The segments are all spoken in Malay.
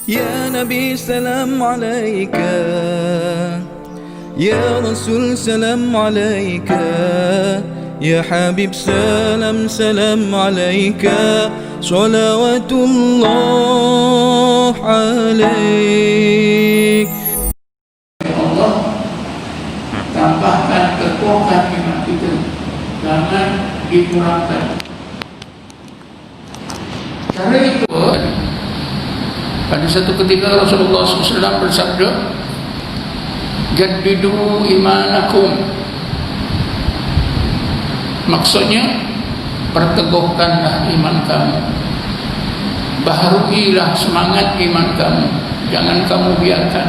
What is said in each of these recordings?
Ya Nabi salam alaika, Ya Rasul salam alaika, Ya Habib salam salam alaika, salawatullah alaik. Allah tambahkan kekuatan iman kita, jangan dikurangkan. Cara itu pada satu ketika Rasulullah SAW bersabda, jaddidu imanakum, maksudnya perteguhkanlah iman kamu, baharuilah semangat iman kamu, jangan kamu biarkan.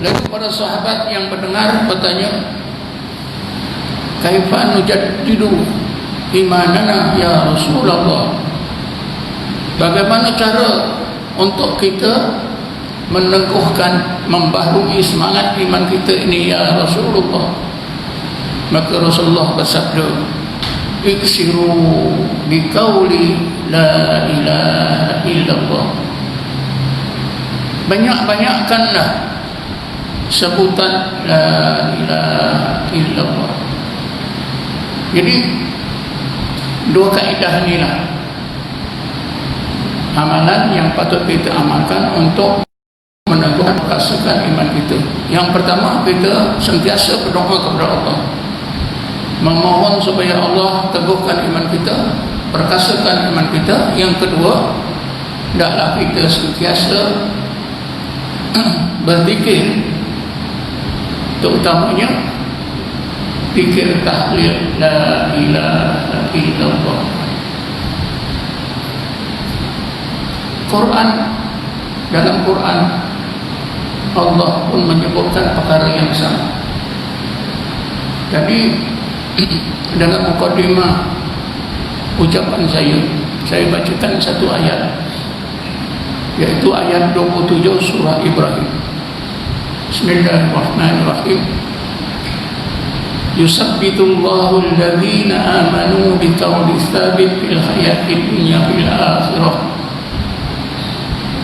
Lalu para sahabat yang mendengar bertanya, kaifa nujaddidu imanana ya Rasulullah, bagaimana cara untuk kita meneguhkan, membaharui semangat iman kita ini ya Rasulullah? Maka Rasulullah bersabda, iksiru biqauli la ilaha illallah, banyak-banyakkanlah sebutan la ilaha illallah. Jadi dua kaedah inilah amalan yang patut kita amalkan untuk meneguhkan perkasakan iman kita. Yang pertama, kita sentiasa berdoa kepada Allah, memohon supaya Allah teguhkan iman kita, perkasakan iman kita. Yang kedua, hendaklah kita sentiasa berzikir, terutamanya zikir tahlil la ilaha illallah. Dalam Quran Allah pun menyebutkan perkara yang sama. Jadi dalam mukadimah ucapan saya bacakan satu ayat, yaitu ayat 27 surah Ibrahim. Bismillahirrahmanirrahim. Yusabbitullahu alladhina amanu biqawli tsabit fil hayatid dunya fil akhirah.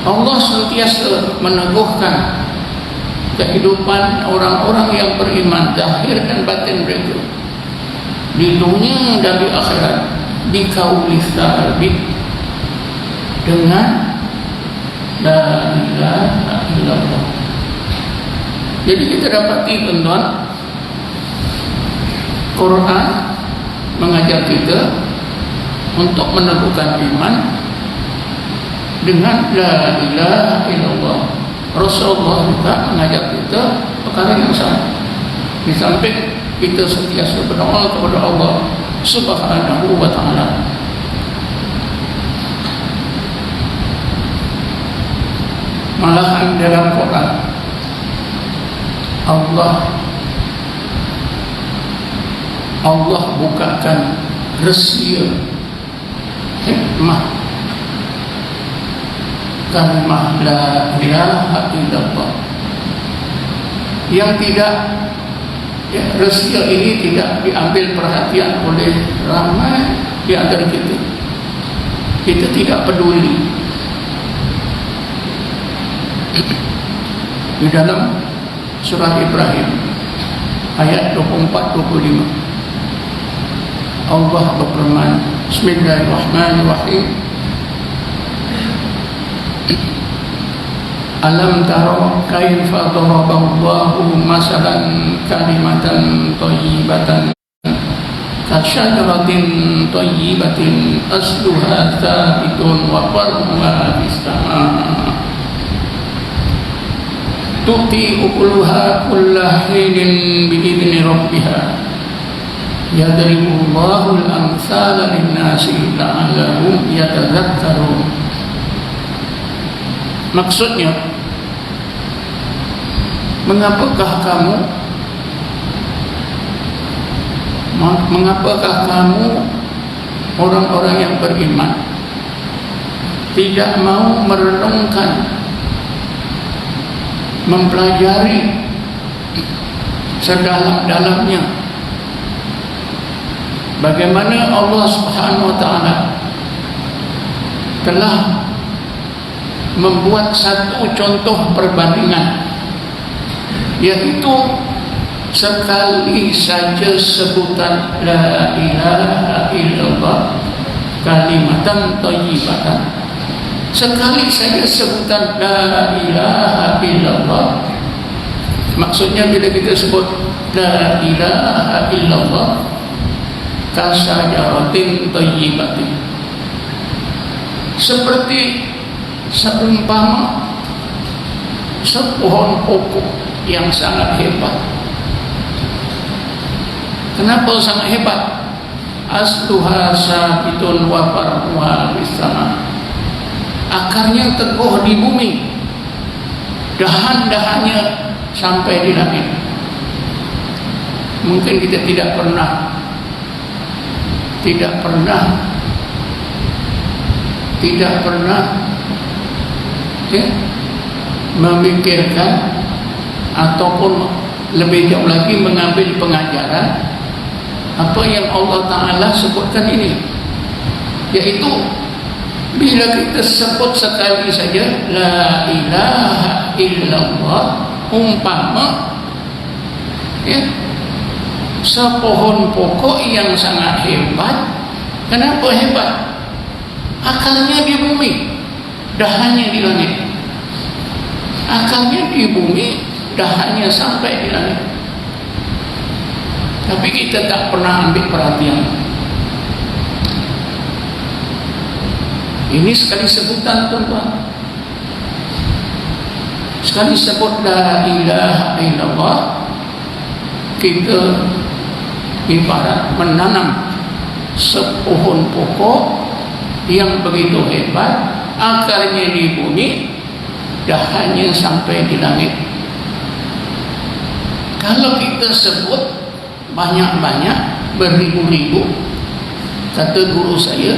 Allah sentiasa meneguhkan kehidupan orang-orang yang beriman, zahir dan batin mereka, di dunia dan di akhirat, biqawli tsabit, dengan la ilaha illallah. Jadi kita dapati tuan-tuan, Quran mengajar kita untuk meneguhkan iman dengan la ilaha illallah. Rasulullah juga mengajar kita perkara yang sama. Di samping kita sentiasa berdoa kepada Allah Subhanahu wa ta'ala, malahan dalam Quran Allah bukakan rahsia hikmah kalimah la ilaha illallah, yang tidak, rahsia ini tidak diambil perhatian oleh ramai di antara kita. Kita tidak peduli. Di dalam surah Ibrahim ayat 24-25 Allah berfirman, Bismillahirrahmanirrahim, alam tara kaifa daraballahu masalan kalimatan thayyibatan kasyajaratin thayyibatin asluha thabitun wa far'uha fis sama' tu'ti ukuluha kulla hinin bi'idni rabbiha yadribullahu al-amsala lin-nasi la'allahum yatadhakkarun. Maksudnya, mengapakah kamu orang-orang yang beriman tidak mau merenungkan, mempelajari sedalam-dalamnya bagaimana Allah Subhanahu wa ta'ala telah membuat satu contoh perbandingan, yaitu sekali saja sebutan la ilaha illallah kalimatan thayyibatan, sekali saja sebutan la ilaha illallah, maksudnya bila kita sebut la ilaha illallah kasajaratin thayyibatin, seperti seumpama sepohon pokok yang sangat hebat. Kenapa sangat hebat? Asluha sabitun wa far'uha fis sama. Akarnya teguh di bumi, dahan-dahannya sampai di langit. Mungkin kita tidak pernah ya, memikirkan ataupun lebih jauh lagi mengambil pengajaran apa yang Allah Ta'ala sebutkan ini, yaitu bila kita sebut sekali saja la ilaha illallah, umpama ya, sepohon pokok yang sangat hebat. Kenapa hebat? Akarnya di bumi, dahannya di langit. Akarnya di bumi, dahannya sampai di langit. Tapi kita tak pernah ambil perhatian. Ini sekali sebutan, tuan-tuan. Sekali sebut la ilaha illallah, kita ibarat menanam sepohon pokok yang begitu hebat, akarnya di bumi, dahannya sampai di langit. Kalau kita sebut banyak-banyak, beribu-ribu, kata guru saya,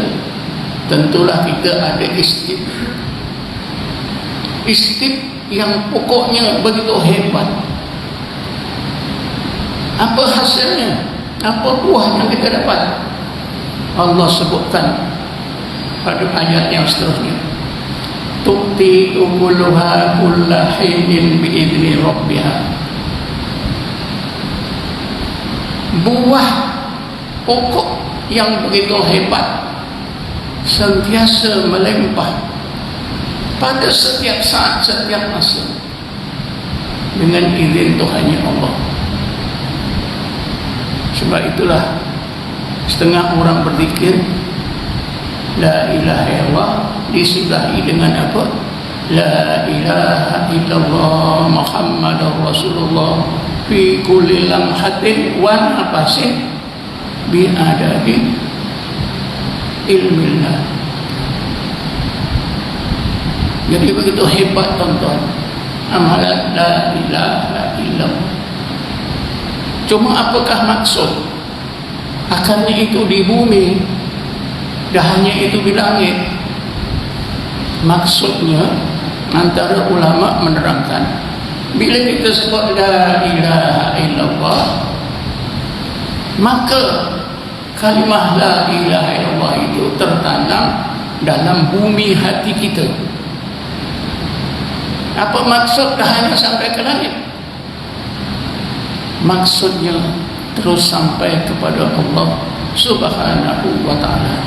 tentulah kita ada istib yang pokoknya begitu hebat. Apa hasilnya? Apa buah yang kita dapat? Allah sebutkan pada ayat yang seterusnya, tu'ti ukuluha kulla hinin bi'idni rabbiha. Buah pokok yang begitu hebat sentiasa melimpah pada setiap saat, setiap masa, dengan izin Tuhannya Allah. Sebab itulah setengah orang berzikir la ilaha illallah disudahi dengan apa? La ilaha illallah Muhammadur Rasulullah fi kulli lamhatin wa nafasin bi adadi ilmillah. Jadi begitu hebat, tuan-tuan, amalan la ilaha illallah. Cuma apakah maksud? Akarnya itu di bumi, dahannya itu di langit. Maksudnya, antara ulama menerangkan, bila kita sebut la ilaha illallah, maka kalimah la ilaha illallah itu tertanam dalam bumi hati kita. Apa maksud dahannya sampai ke langit? Maksudnya terus sampai kepada Allah Subhanahu wa ta'ala.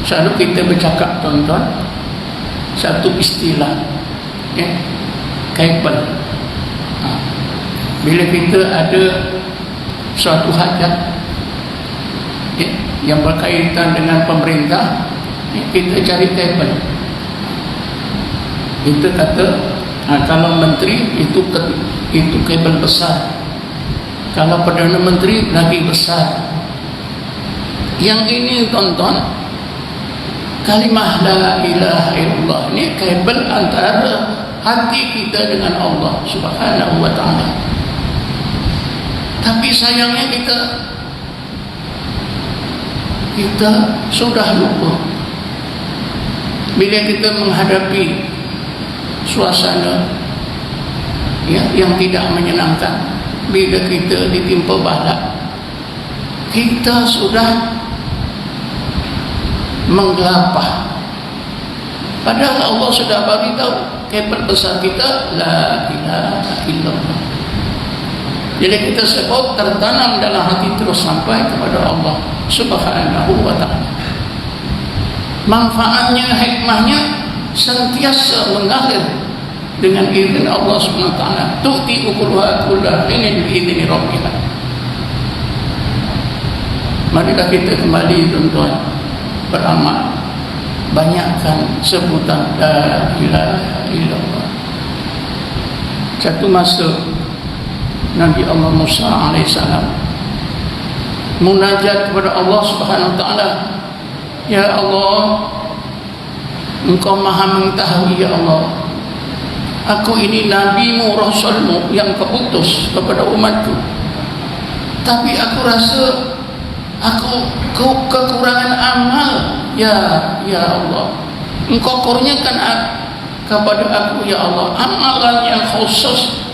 Selalu kita bercakap, tuan-tuan, satu istilah, ya, kabel. Bila kita ada suatu hajat, ya, yang berkaitan dengan pemerintah, ya, kita cari kabel. Kita kata, kalau menteri itu kabel besar, kalau Perdana Menteri lagi besar. Yang ini, tuan-tuan, kalimah la ilaha illallah ini kabel antara hati kita dengan Allah Subhanahu wa ta'ala. Tapi sayangnya kita sudah lupa. Bila kita menghadapi suasana, ya, yang tidak menyenangkan, bila kita ditimpa bala, kita sudah menggelapah Padahal Allah sudah beritahu kepala besar kita la ilaha illallah. Jadi kita sebut tertanam dalam hati terus sampai kepada Allah Subhanahu wa ta'ala. Manfaatnya, hikmahnya sentiasa mengalir dengan izin Allah Subhanahu wa ta'ala. Tu'ti ukuluha kulla hinin bi'izni rabbiha. Marilah kita kembali tuan-tuan beramal, banyakkan sebutan la ilaha illallah. Satu masa Nabi Allah Musa alaihissalam munajat kepada Allah Subhanahu wa ta'ala, ya Allah, Engkau maha mengetahui ya Allah, aku ini nabimu, rasulmu yang keutus kepada umatku, tapi aku rasa aku kekurangan amal ya Allah. Engkau kurniakan kepada aku ya Allah amalan yang khusus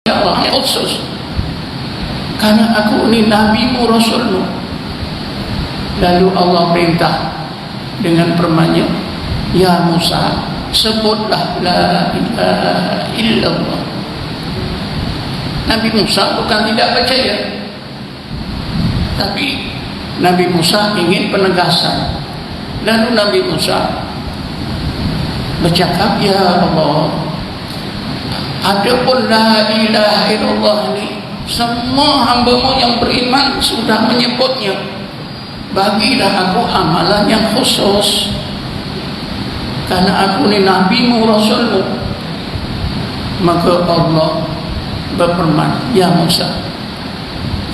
ya Allah, yang khusus, karena aku ini nabimu, rasulmu. Lalu Allah perintah dengan firman-Nya, ya Musa, sebutlah la ilaha illallah. Nabi Musa bukan tidak percaya, tapi Nabi Musa ingin penegasan. Lalu Nabi Musa bercakap, ya Allah, adapun la ilaha illallah ini semua hamba-Mu yang beriman sudah menyebutnya, bagilah aku amalan yang khusus, karena aku ini nabimu, rasulmu. Maka Allah berfirman, ya Musa,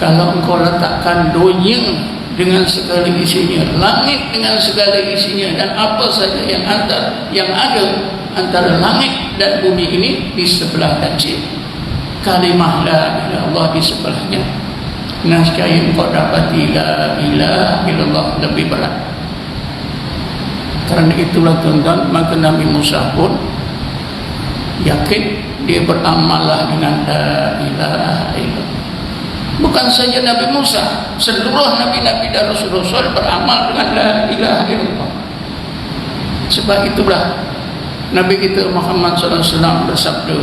kalau engkau letakkan dunia dengan segala isinya, langit dengan segala isinya, dan apa saja yang ada antara langit dan bumi ini di sebelah kanan, kalimah la ilaha illallah di sebelahnya, nescaya engkau dapati la ilaha illallah lebih berat. Karena itulah tuan-tuan, maka Nabi Musa pun yakin dia beramallah dengan la ilaha illallah. Bukan saja Nabi Musa, seluruh nabi-nabi dan rasul-rasul beramal dengan la ilaha illallah. Sebab itulah Nabi kita Muhammad SAW bersabda,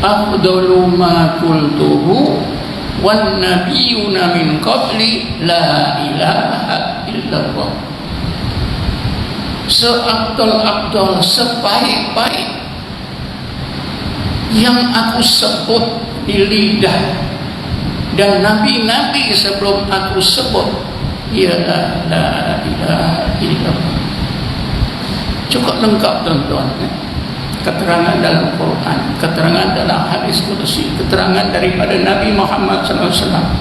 afdalu ma qultuhu wan nabiyuna min qabli la ilaha illallah. Seabdal-abdal, sebaik-baik yang aku sebut di lidah dan nabi-nabi sebelum aku sebut ialah la ilaha illallah. Cukup lengkap tuan-tuan, keterangan dalam Quran, keterangan dalam hadis qudsi, keterangan daripada Nabi Muhammad SAW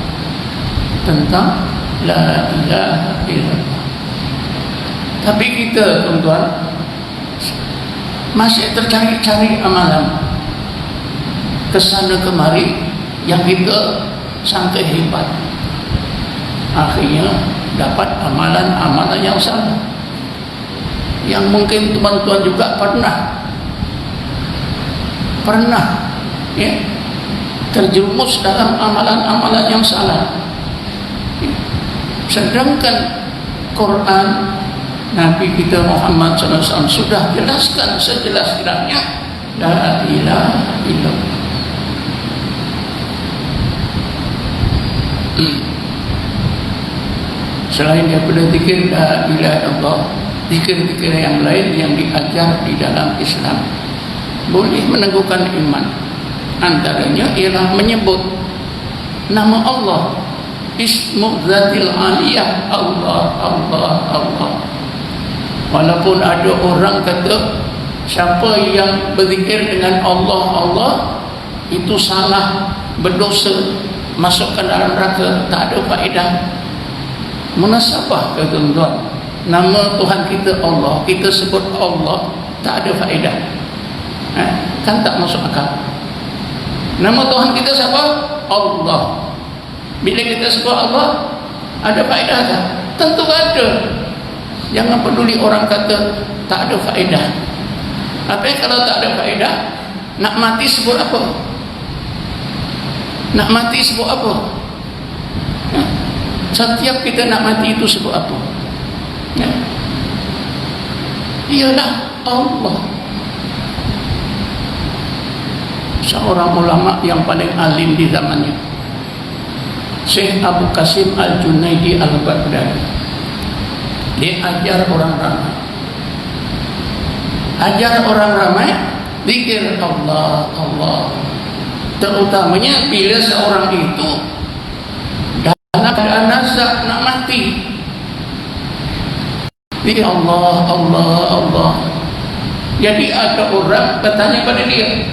tentang la ilaha illallah. Tapi kita tuan-tuan masih tercari-cari amalan kesana kemari yang kita sangka hebat, akhirnya dapat amalan-amalan yang salah, yang mungkin teman-teman juga pernah ya, terjerumus dalam amalan-amalan yang salah. Sedangkan Quran Nabi kita Muhammad SAW sudah jelaskan sejelas-jelasnya la ilaha illallah. Selain daripada zikir la ilaha illallah, zikir-zikir yang lain yang diajar di dalam Islam boleh meneguhkan iman. Antaranya ialah menyebut nama Allah, ismu zatil aliyah, Allah, Allah, Allah. Walaupun ada orang kata siapa yang berzikir dengan Allah, Allah itu salah, berdosa, masuk ke dalam neraka, tak ada faedah. Munasabah ke tuan-tuan, nama Tuhan kita Allah, kita sebut Allah, tak ada faedah, kan tak masuk akal. Nama Tuhan kita siapa? Allah. Bila kita sebut Allah, ada faedah tak? Tentu ada. Jangan peduli orang kata tak ada faedah. Tapi kalau tak ada faedah, nak mati sebut apa? Nak mati sebut apa? Setiap kita nak mati itu sebut apa? ialah Allah. Seorang ulama yang paling alim di zamannya, Syekh Abu Qasim Al-Junaidi Al-Baghdadi, dia ajar orang ramai. Ajar orang ramai zikir Allah, Allah. Terutamanya bila seorang itu dalam keadaan nazak nak mati, zikir Allah, Allah, Allah. Jadi ada orang bertanya pada dia,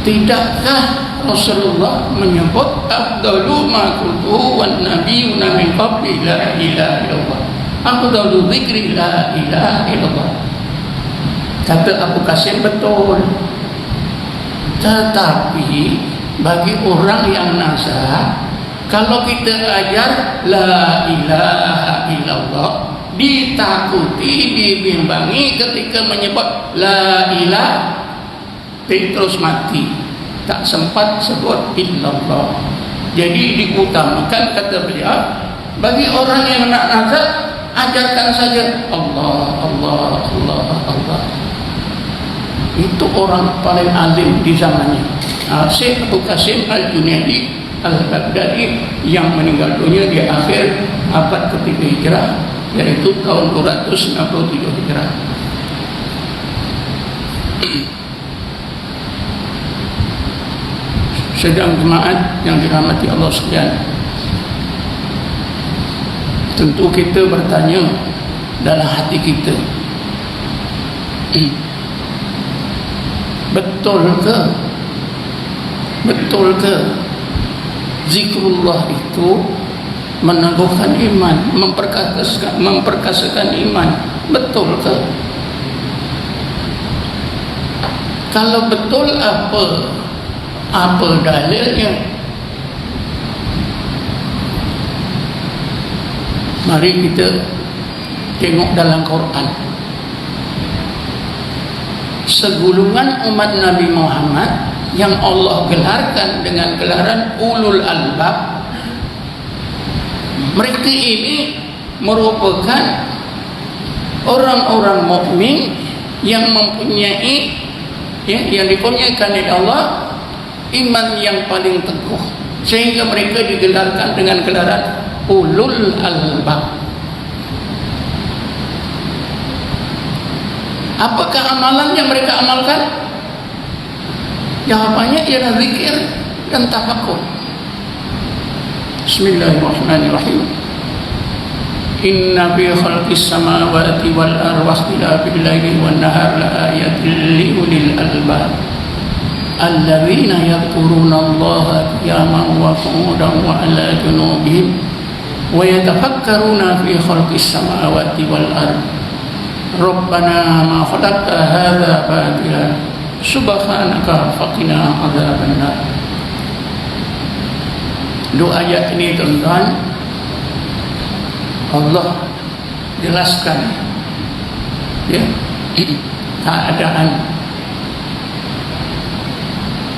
tidakkah Rasulullah menyebut afdalu ma qultu wan nabiyuna min qabli la ilaha illallah, afdalu dzikri la ilaha illallah. Kata Abu Qasim, betul. Tetapi bagi orang yang nazak, kalau kita ajar la ilaha illallah, ditakuti, dibimbangi ketika menyebut la ilaha, terus mati, tak sempat sebut illallah. Jadi diutamakan, kata beliau, bagi orang yang nak nazak, ajarkan saja Allah, Allah, Allah, Allah. Itu orang paling alim di zamannya, Syekh Abu Qasim Al-Junaidi Al-Baghdadi, yang meninggal dunia di akhir abad ketiga Hijrah, yaitu tahun 297 Hijrah. Sedang jemaat yang dirahmati Allah sekalian, tentu kita bertanya dalam hati kita, betul ke zikrullah itu meneguhkan iman, memperkasakan iman? Betul ke? Kalau betul, apa dalilnya? Mari kita tengok dalam Quran. Segulungan umat Nabi Muhammad yang Allah gelarkan dengan gelaran ulul albab, mereka ini merupakan orang-orang mukmin yang mempunyai, yang dikurniakan oleh Allah iman yang paling teguh, sehingga mereka digelarkan dengan gelaran ulul albab. Apakah amalan yang mereka amalkan? Jawabannya ialah zikir dan tafakkur. Bismillahirrahmanirrahim. Inna fi khalqis samawati wal ardi wa ikhtilafil laili wan nahari la ayatin li ulil albab alladzina yadhkuruna Allaha qiyaman wa qu'udan wa 'ala junubihim wa yatafakkaruna fi khalqis samawati wal ardi Rabbana ma khalaqta hadza batila subhanaka faqina adzabannar. Dua ayat ini, tuan-tuan, Allah jelaskan keadaan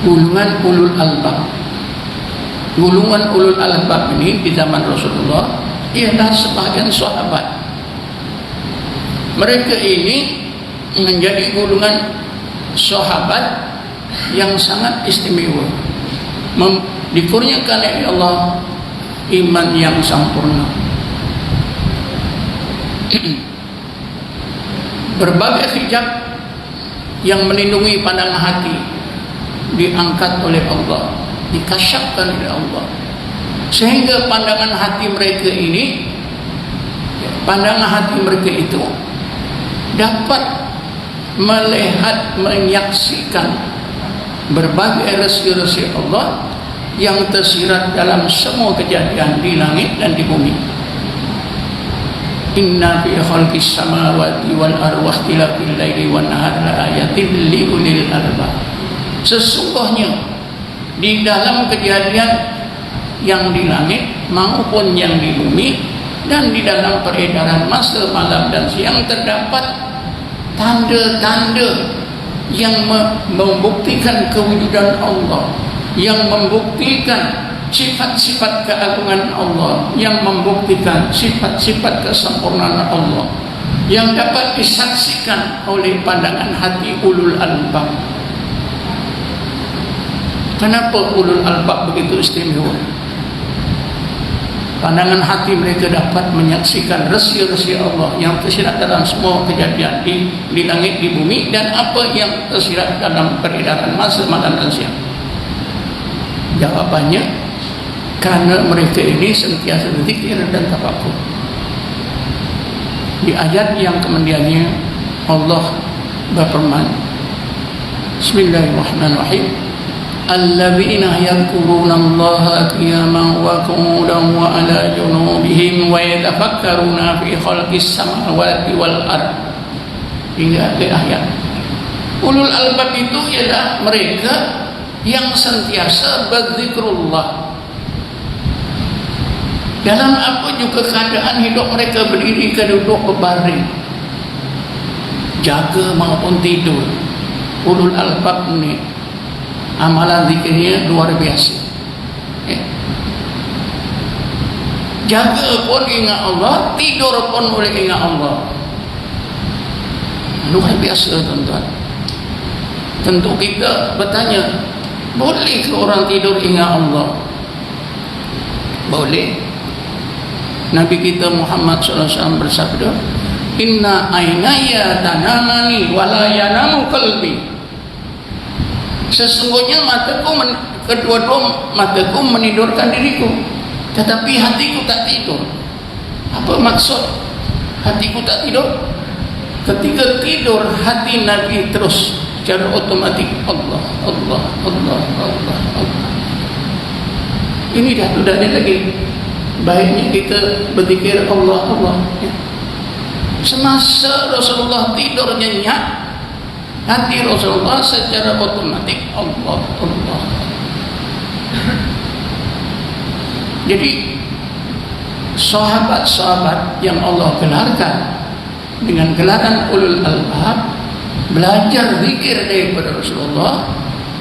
gulungan ulul albab. Gulungan ulul albab ini di zaman Rasulullah ialah sebahagian sahabat. Mereka ini menjadi golongan sahabat yang sangat istimewa, dikurniakan oleh Allah iman yang sempurna. Berbagai hijab yang melindungi pandangan hati diangkat oleh Allah, dikasyafkan oleh Allah, sehingga pandangan hati mereka ini, pandangan hati mereka itu dapat melihat, menyaksikan berbagai resi-resi Allah yang tersirat dalam semua kejadian di langit dan di bumi. Inna fi khalqis samawati wal ardi wa ikhtilafil laili wan nahari la ayatin li ulil albab. Sesungguhnya di dalam kejadian yang di langit maupun yang di bumi dan di dalam peredaran masa malam dan siang terdapat tanda-tanda yang membuktikan kewujudan Allah, yang membuktikan sifat-sifat keagungan Allah, yang membuktikan sifat-sifat kesempurnaan Allah. yang dapat disaksikan oleh pandangan hati ulul albab. Kenapa ulul albab begitu istimewa? Pandangan hati mereka dapat menyaksikan rahsia-rahsia Allah yang tersirat dalam semua kejadian di langit, di bumi, dan apa yang tersirat dalam peredaran masa, malam dan siang. Jawabannya, karena mereka ini sentiasa berzikir dan tafakur. Di ayat yang kemudiannya Allah berfirman, Bismillahirrahmanirrahim, alladzina yadhkurunallaha qiyaman wa qu'udan wa 'ala junubihim wa yatafakkaruna fi khalqis samawati wal ard. Hingga akhir ayat. Ulul albab itu ialah mereka yang sentiasa berzikrullah dalam apa juga keadaan hidup mereka, berdiri ke duduk, berbaring, jaga maupun tidur. Ulul albab ni amalan zikirnya luar biasa. Jaga pun ingat Allah, tidur pun boleh ingat Allah. Luar biasa tuan-tuan. Tentu kita bertanya, boleh ke orang tidur ingat Allah? Boleh. Nabi kita Muhammad SAW bersabda, inna ainaya tanamani wala yanamu qalbi. Sesungguhnya kedua-dua mataku menidurkan diriku, tetapi hatiku tak tidur. Apa maksud hatiku tak tidur? Ketika tidur, hati Nabi terus secara otomatik Allah, Allah, Allah, Allah, Allah. Ini dah tidak ada lagi. Baiknya kita berzikir Allah, Allah. Semasa Rasulullah tidur nyenyak, hati Rasulullah secara otomatik Allah, Allah. Jadi sahabat-sahabat yang Allah gelarkan dengan gelaran ulul albab belajar zikir daripada Rasulullah.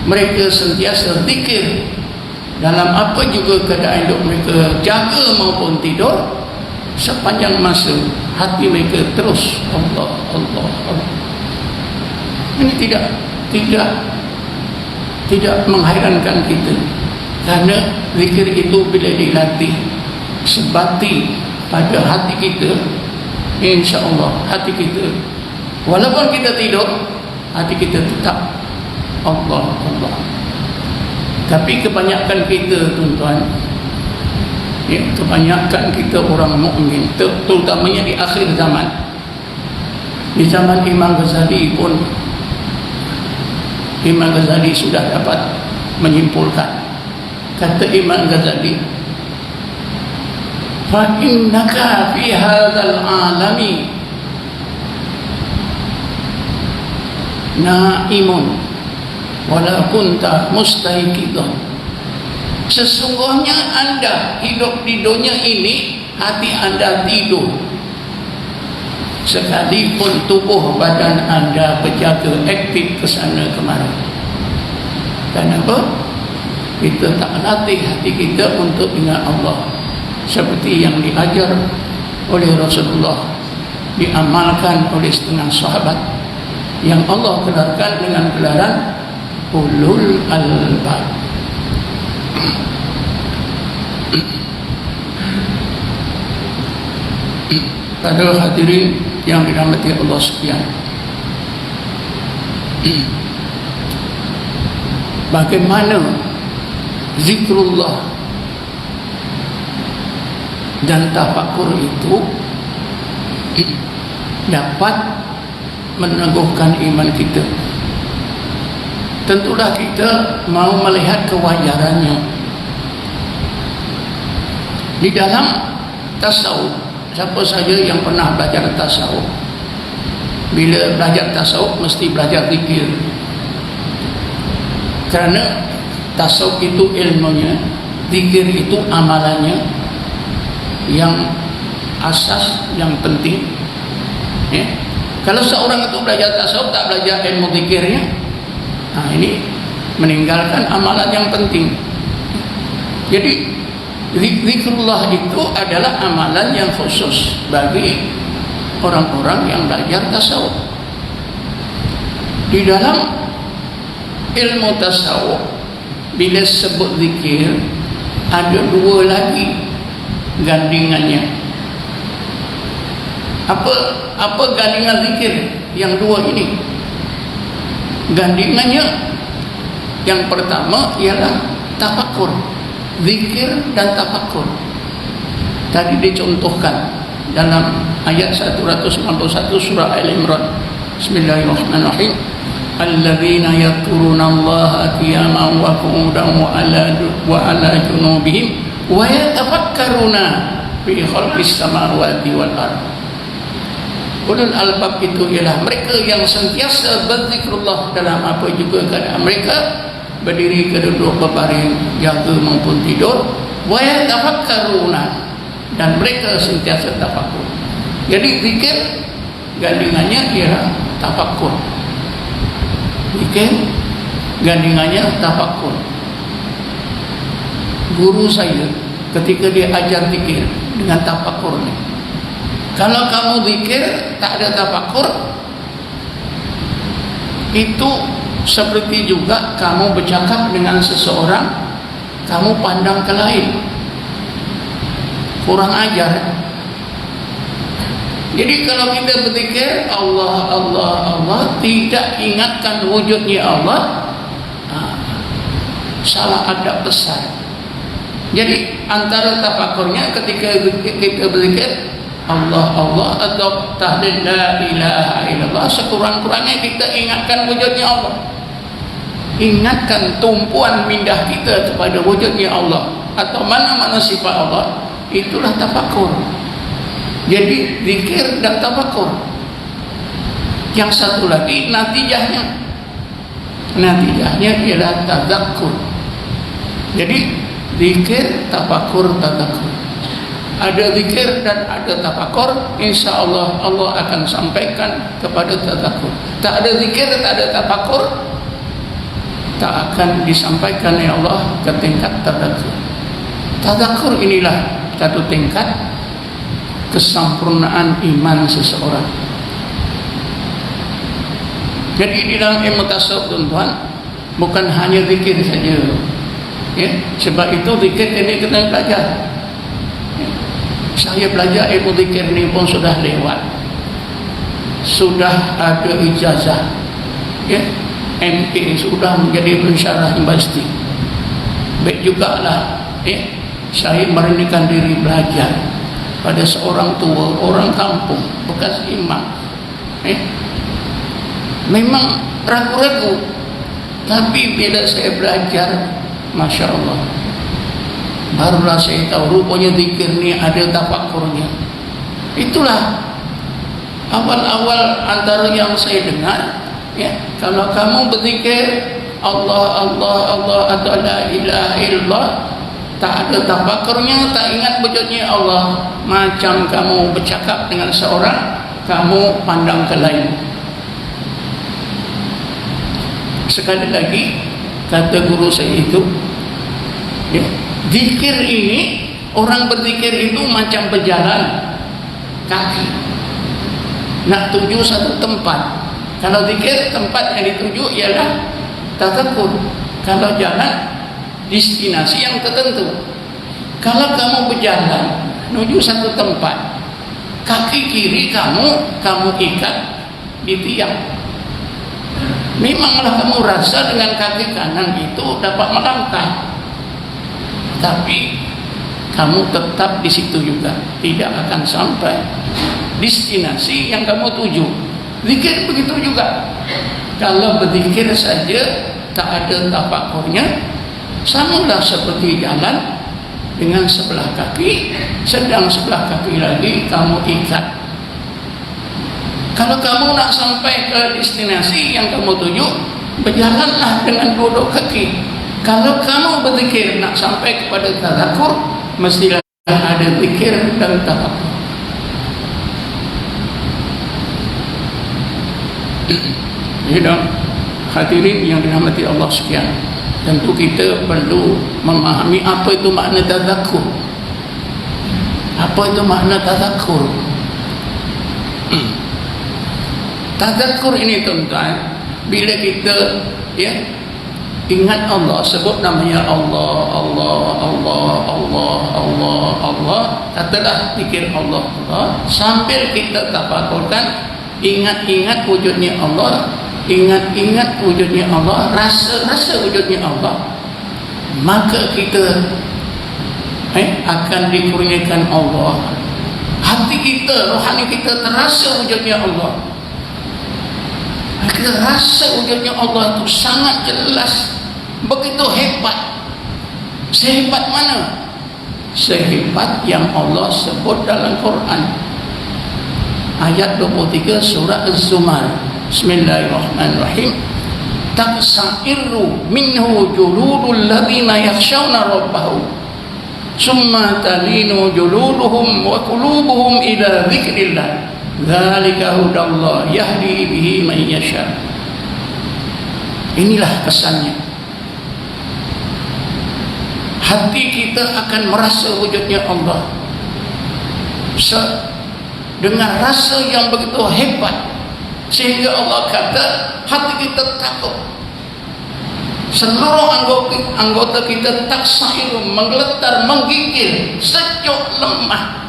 Mereka sentiasa zikir dalam apa juga keadaan hidup mereka, jaga maupun tidur, sepanjang masa hati mereka terus Allah, Allah, Allah. Ini tidak menghairankan kita, karena zikir itu bila dilatih sebati pada hati kita, insya-Allah hati kita, walaupun kita tidur, hati kita tetap Allah, Allah. Tapi kebanyakan kita tuan-tuan, kebanyakan kita orang mukmin, terutamanya di akhir zaman, di zaman Imam Ghazali pun, Imam Ghazali sudah dapat menyimpulkan. Kata Imam Ghazali, fa innaka fi hadzal alami naimun wala kunta mustaiqidan. Sesungguhnya anda hidup di dunia ini, hati anda tidur, sekalipun tubuh badan anda berjaga aktif ke sana kemari. Kenapa? Kita tak latih hati kita untuk ingat Allah seperti yang diajar oleh Rasulullah, diamalkan oleh setengah sahabat yang Allah gelarkan dengan gelaran ulul albab. Pada hadirin yang dirahmati Allah sekalian, bagaimana zikrullah dan tafakur itu dapat meneguhkan iman kita? Tentulah kita mau melihat kewajarannya. Di dalam tasawuf, siapa saja yang pernah belajar tasawuf, bila belajar tasawuf mesti belajar zikir. Kerana tasawuf itu ilmunya, zikir itu amalannya, yang asas, yang penting. Kalau seorang itu belajar tasawuf tak belajar ilmu zikirnya, ini meninggalkan amalan yang penting. Jadi zikrullah itu adalah amalan yang khusus bagi orang-orang yang belajar tasawuf. Di dalam ilmu tasawuf, bila sebut zikir, ada dua lagi gandingannya. Apa gandingan zikir yang dua ini? Gandingannya yang pertama ialah tafakkur, zikir dan tafakkur. Tadi dicontohkan dalam ayat 191 surah Al-Imran. Bismillahirrahmanirrahim. Alladzina yadhkuruna Allaha qiyaman wa qu'udan wa ala junubihim wa yatafakkaruna fi khalqis samawati wal ardh. Ulul albab itu ialah mereka yang sentiasa berzikrullah dalam apa juga keadaan mereka, berdiri, duduk, berbaring, jaga maupun tidur. Wa yatafakkaruna, dan mereka sentiasa tafakkur. Jadi zikir gandingannya ialah tafakkur. Zikir gandingannya tafakkur. Guru saya ketika dia ajar zikir dengan tafakkur ni, kalau kamu zikir tak ada tafakkur, itu seperti juga kamu bercakap dengan seseorang, kamu pandang ke lain, kurang ajar. Jadi kalau kita berzikir Allah, Allah, Allah, tidak ingatkan wujudnya Allah, salah adab besar. Jadi antara tafakurnya ketika kita berzikir Allah, Allah, atau tahlil la ilaha illallah, sekurang-kurangnya kita ingatkan wujudnya Allah, ingatkan tumpuan mindah kita kepada wujudnya Allah atau mana-mana sifat Allah. Itulah tafakur. Jadi zikir dan tafakur. Yang satu lagi natijahnya ialah tadzakkur. Jadi zikir, tafakur, tadzakkur. Ada zikir dan ada tafakur, insya Allah Allah akan sampaikan kepada tadzakkur. Tak ada zikir, tak ada tafakur, tak akan disampaikan oleh Allah ke tingkat tadzakkur. Tadzakkur inilah satu tingkat kesempurnaan iman seseorang. Jadi di dalam ilmu tasawuf, tuan-tuan, bukan hanya zikir saja, ya. Sebab itu zikir ini kita belajar. Saya belajar ilmu zikir ini pun sudah lewat, sudah ada ijazah, ya. MA sudah menjadi pensyarah universiti. Baik jugalah, ya, saya merendahkan diri belajar pada seorang tua, orang kampung, bekas imam. Memang ragu-ragu, tapi bila saya belajar, Masya Allah, barulah saya tahu rupanya zikir ni ada tafakkurnya. Itulah awal-awal antara yang saya dengar, ya. Kalau kamu berzikir Allah, Allah, Allah, atau la ilaha illallah, tak ada tafakkurnya, tak ingat wujudnya Allah, macam kamu bercakap dengan seorang, kamu pandang ke lain. Sekali lagi kata guru saya itu, ya, zikir ini, orang berzikir itu macam berjalan kaki nak tuju satu tempat. Kalau zikir, tempat yang dituju ialah tafakkur. Kalau jalan, destinasi yang tertentu. Kalau kamu berjalan menuju satu tempat, kaki kiri kamu ikat di tiang. Memanglah kamu rasa dengan kaki kanan itu dapat melangkah, tapi kamu tetap di situ juga, tidak akan sampai destinasi yang kamu tuju. Zikir begitu juga. Kalau berzikir saja tak ada tafakkurnya, samalah seperti jalan dengan sebelah kaki, sedang sebelah kaki lagi kamu ikat. Kalau kamu nak sampai ke destinasi yang kamu tuju, berjalanlah dengan dua kaki. Kalau kamu berzikir nak sampai kepada tadzakkur, mestilah ada zikir dan tafakkur. Jadi hadirin yang dirahmati Allah sekalian, tentu kita perlu memahami apa itu makna tadzakkur. Apa itu makna tadzakkur? Tadzakur ini tuan-tuan, bila kita ingat Allah, sebut namanya Allah, Allah, Allah, Allah, Allah, Allah, katalah fikir Allah, Allah, sambil kita tafakurkan, ingat-ingat wujudnya Allah, ingat-ingat wujudnya Allah, rasa wujudnya Allah, maka kita akan dikurniakan Allah. Hati kita, rohani kita terasa wujudnya Allah. Kita rasa wujudnya Allah itu sangat jelas, begitu hebat. Sehebat mana? Sehebat yang Allah sebut dalam Quran. Ayat 23 surah Az-Zumar. Bismillahirrahmanirrahim. Taqsa'irru minhu juludul ladzina yakhshawna rabbahum summa talinu juluduhum wa qulubuhum ila dzikrillah. Dzalika hudallah yahdi bihi man yasha. Inilah kesannya. Hati kita akan merasa wujudnya Allah dengan rasa yang begitu hebat, sehingga Allah kata hati kita takut. Seluruh anggota kita taksairu, menggeletar, menggigil, sejuk, lemah.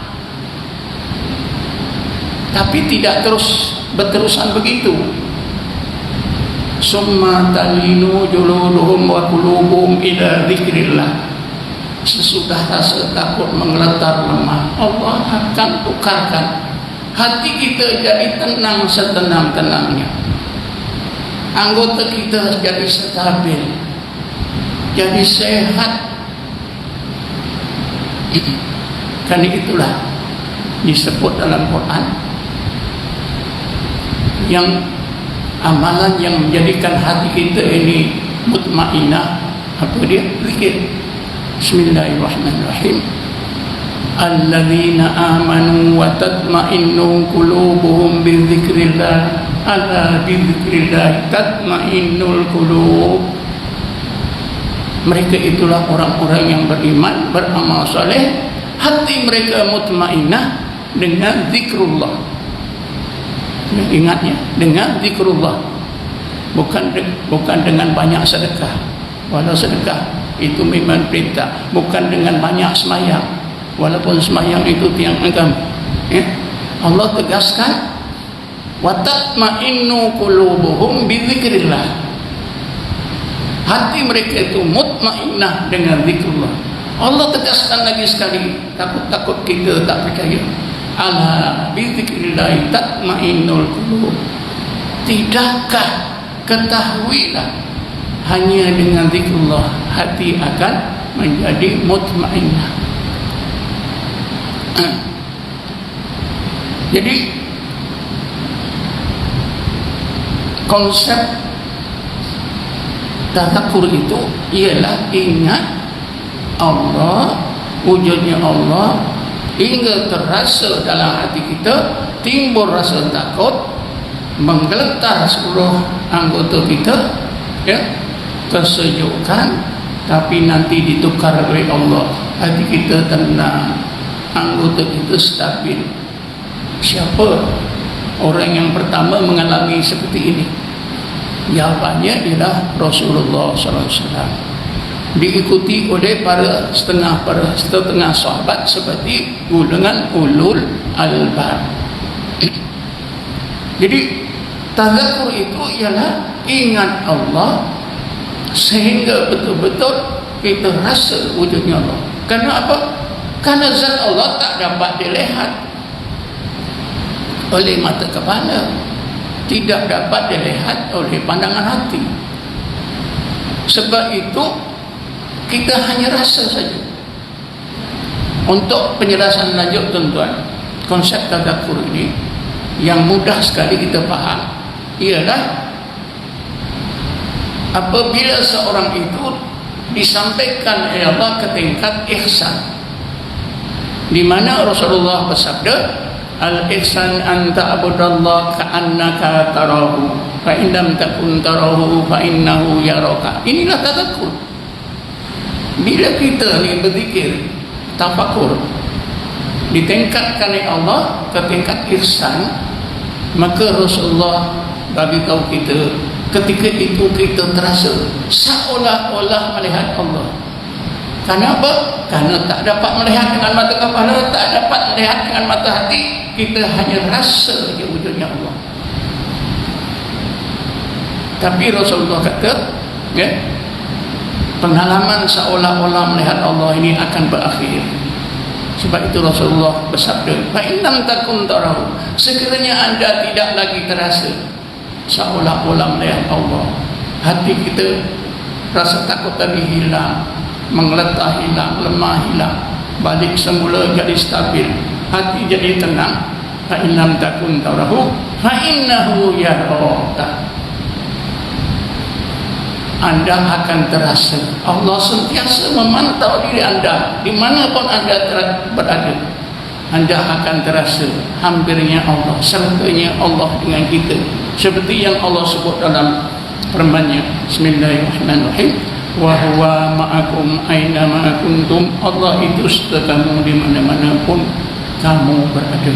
Tapi tidak terus berterusan begitu. Summa talinu juluduhum wa qulubuhum ila dzikrillah. Sesudah rasa takut menggeletar, lemah, Allah akan tukarkan hati kita jadi tenang setenang-tenangnya. Anggota kita jadi stabil, jadi sehat. Karena itulah disebut dalam Quran yang amalan yang menjadikan hati kita ini mutmainnah, apa dia? Zikir. Bismillahirrahmanirrahim. Alladzina amanu wa tatma'innu qulubuhum bidzikrillah. Ala bidzikrillah tatma'innul qulub. Mereka itulah orang-orang yang beriman, beramal saleh, hati mereka mutmainnah dengan zikrullah. Ingatnya dengan zikrullah, bukan dengan banyak sedekah. Walau sedekah itu memang perintah, bukan dengan banyak semayang, walaupun semayang itu tiang agama. Allah tegaskan wa tatma'innu qulubuhum bidzikrillah. Hati mereka itu mutmainnah dengan zikrullah. Allah tegaskan lagi sekali, takut kita tak percaya. Ala bidzikrillah tatmainnul qulub. Tidakkah ketahuilah hanya dengan zikrullah hati akan menjadi mutmainnah. Jadi konsep tadakur itu ialah ingat Allah, wujudnya Allah, hingga terasa dalam hati kita timbul rasa takut, menggeletar seluruh anggota kita, kesejukan, tapi nanti ditukar oleh Allah, hati kita tenang, anggota kita stabil. Siapa orang yang pertama mengalami seperti ini? Jawabannya ialah Rasulullah SAW, diikuti oleh setengah sahabat seperti golongan ulul albab. Jadi tadzakur itu ialah ingat Allah sehingga betul-betul kita rasa wujudnya Allah. Karena apa? Karena zat Allah tak dapat dilihat oleh mata kepala, tidak dapat dilihat oleh pandangan hati. Sebab itu kita hanya rasa saja. Untuk penjelasan lanjut tuan-tuan, konsep tadzakur ini yang mudah sekali kita faham ialah apabila seorang itu disampaikan oleh Allah ke tingkat ihsan, di mana Rasulullah bersabda, al-ihsan an ta'budallah ka'annaka tarahu fa in lam takun tarahu fa innahu yaraka. Inilah tadzakur. Bila kita ni berzikir, tafakur, ditingkatkan oleh Allah ke tingkat ihsan, Maka Rasulullah bagi tahu kita, ketika itu kita terasa seolah-olah melihat Allah. Kenapa? Karena tak dapat melihat dengan mata kepala, tak dapat melihat dengan mata hati. Kita hanya rasa je wujudnya Allah. Tapi Rasulullah kata, ya, pengalaman seolah-olah melihat Allah ini akan berakhir. Sebab itu Rasulullah bersabda, fa in lam takun tarahu, sekiranya anda tidak lagi terasa seolah-olah melihat Allah, hati kita rasa takut tadi hilang, mengeletah hilang, lemah hilang, balik semula jadi stabil, hati jadi tenang. Fa in lam takun tarahu fa innahu yaraka, anda akan terasa Allah sentiasa memantau diri anda dimanapun anda berada. Anda akan terasa hampirnya Allah, sertanya Allah dengan kita, seperti yang Allah sebut dalam firman-Nya, Bismillahirrahmanirrahim, wa huwa ma'akum aina ma kuntum, Allah itu serta kamu di mana-mana pun kamu berada.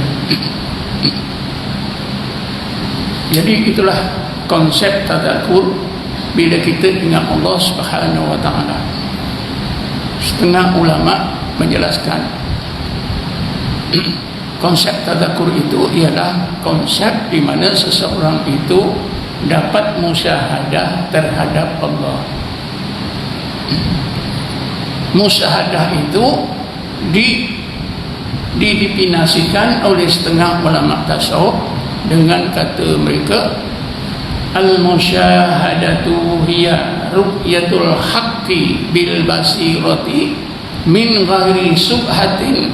Jadi itulah konsep tadakur. Bila kita ingat Allah Subhanahu wa ta'ala, setengah ulama menjelaskan konsep tadakur itu ialah konsep di mana seseorang itu dapat musyahadah terhadap Allah. Musyahadah itu didepinasikan oleh setengah ulama tasawuf dengan kata mereka, al-musyahadatu hiya ru'yatul haqqi bil basirati min ghairi subhatin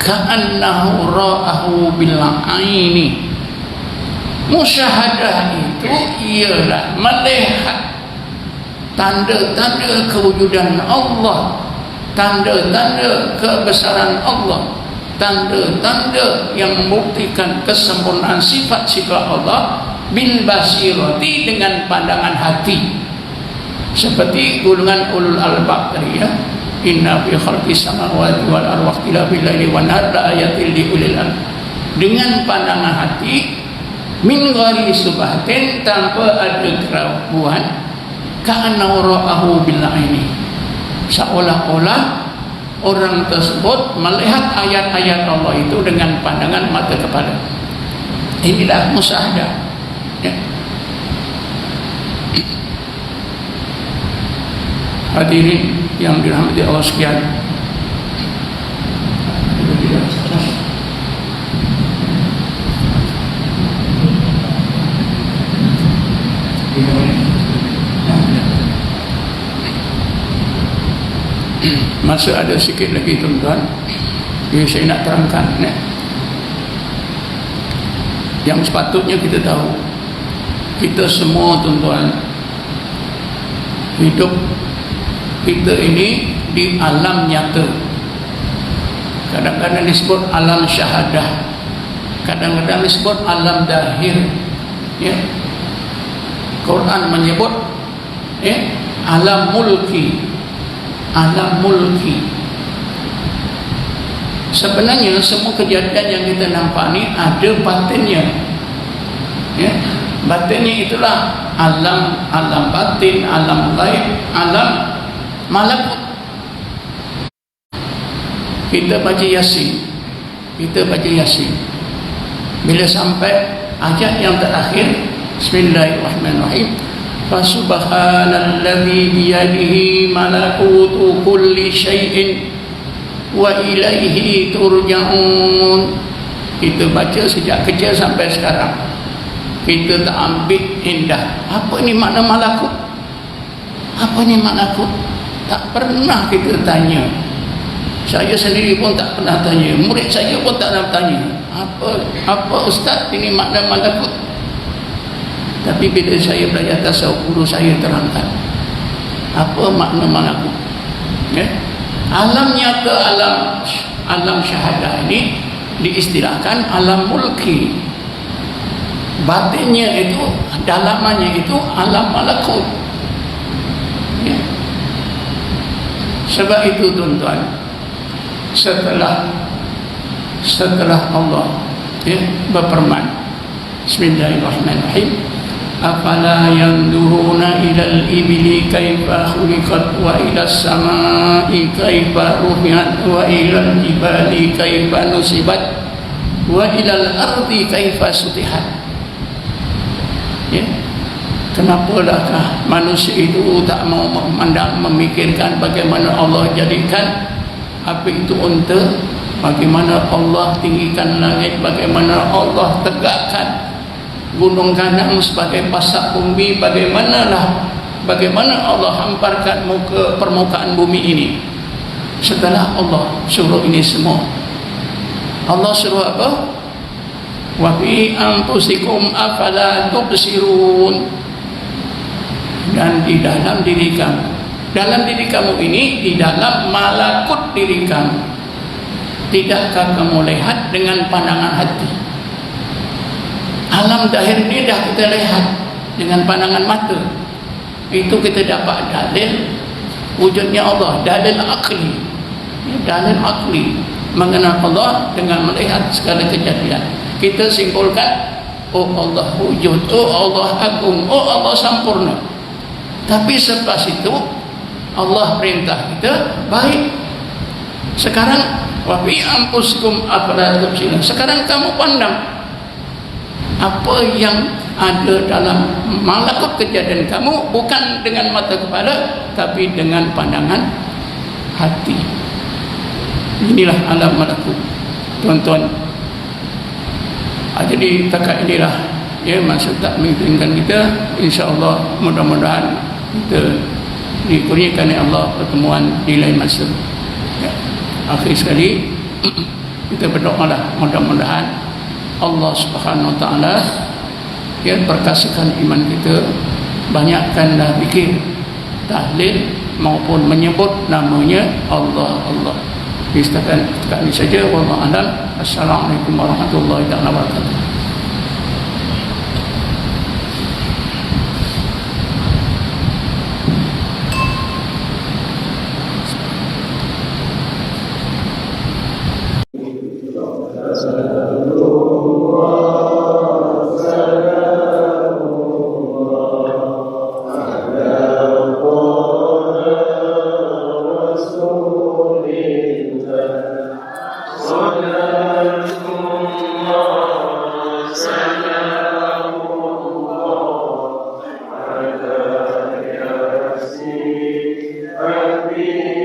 ka'annahu ra'ahu bil aini. Musyahadah itu ialah melihat tanda-tanda kewujudan Allah, tanda-tanda kebesaran Allah, tanda-tanda yang membuktikan kesempurnaan sifat-sifat Allah bil basirati, dengan pandangan hati, seperti golongan ulul albab tadi, ya, inna fi khalqis samawati wal ardi wakhtilafil laili wan nahari laayatil liulil albab, dengan pandangan hati, min ghairi subhatin, tanpa ada keraguan, ka'anna ra'ahu bil aini, seolah-olah orang tersebut melihat ayat-ayat Allah itu dengan pandangan mata kepala. Inilah musyahadah. Ya. Hadirin yang dirahmati Allah sekalian, masih ada sikit lagi tuan-tuan, jadi saya nak terangkan, ya, yang sepatutnya kita tahu. Kita semua tuan-tuan, hidup kita ini di alam nyata. Kadang-kadang disebut alam syahadah, kadang-kadang disebut alam dahir, ya. Quran menyebut, ya, alam mulki, alam mulki. Sebenarnya semua kejadian yang kita nampak ni ada batinnya, ya. Batinnya itulah alam batin, alam gaib, alam malakut. Kita baca Yasin, bila sampai ayat yang terakhir, Bismillahirrahmanirrahim, Fasubhanalladzi biyadihi malakutu kulli syai'in wa ilaihi turja'un. Kita baca sejak kecil sampai sekarang, kita tak ambil indah. Apa ni makna malakut? Apa ni malakut? Tak pernah kita tanya. Saya sendiri pun tak pernah tanya. Murid saya pun tak pernah tanya. Apa ustaz ini makna malakut? Tapi bila saya belajar tasawuf, guru saya terangkan apa makna malakut. Ya? Alam nyata, alam syahadah ini diistilahkan alam mulki. Batinnya itu, dalamannya itu alam malakut, ya. Sebab itu tuan-tuan, setelah Allah, ya, berfirman, Bismillahirrahmanirrahim. Afala yanzuruna ilal ibili kaifa khuliqat wa ilas samai kaifa rufi'at wa ilal jibali kaifa nusibat wa ilal ardi kaifa sutihat. Ya. Kenapalahkah manusia itu tak mau memandang, memikirkan bagaimana Allah jadikan apa itu unta, bagaimana Allah tinggikan langit, bagaimana Allah tegakkan gunung Ganang sebagai pasak bumi, bagaimana Allah hamparkan muka permukaan bumi ini. Setelah Allah suruh ini semua, Allah suruh apa? Wa fi anfusikum afala tubsirun. Dan di dalam diri kamu ini, di dalam malakut diri kamu, tidakkah kamu lihat dengan pandangan hati? Alam zahir ini dah kita lihat dengan pandangan mata. Itu kita dapat dalil wujudnya Allah, dalil akli. Dalil akli mengenal Allah dengan melihat segala kejadian. Kita simpulkan, oh Allah wujud, oh Allah agung, oh Allah sempurna. Tapi selepas itu Allah perintah kita baik. Sekarang wa fi anfusikum afala tubsirun. Sekarang kamu pandang apa yang ada dalam malakut kejadian kamu, bukan dengan mata kepala tapi dengan pandangan hati. Inilah alam malakut, tuan-tuan. Jadi takat inilah ya maksud tak menginginkan kita. InsyaAllah mudah-mudahan kita dikurniakan oleh Allah pertemuan di lain masa. Ya. Akhir sekali kita berdoalah mudah-mudahan Allah Subhanahu Wa Taala ya perkasakan iman kita, banyakkanlah zikir, tahlil maupun menyebut namanya Allah. Setakat ini saja. Wallahu a'lam. Assalamualaikum warahmatullahi wabarakatuh. Be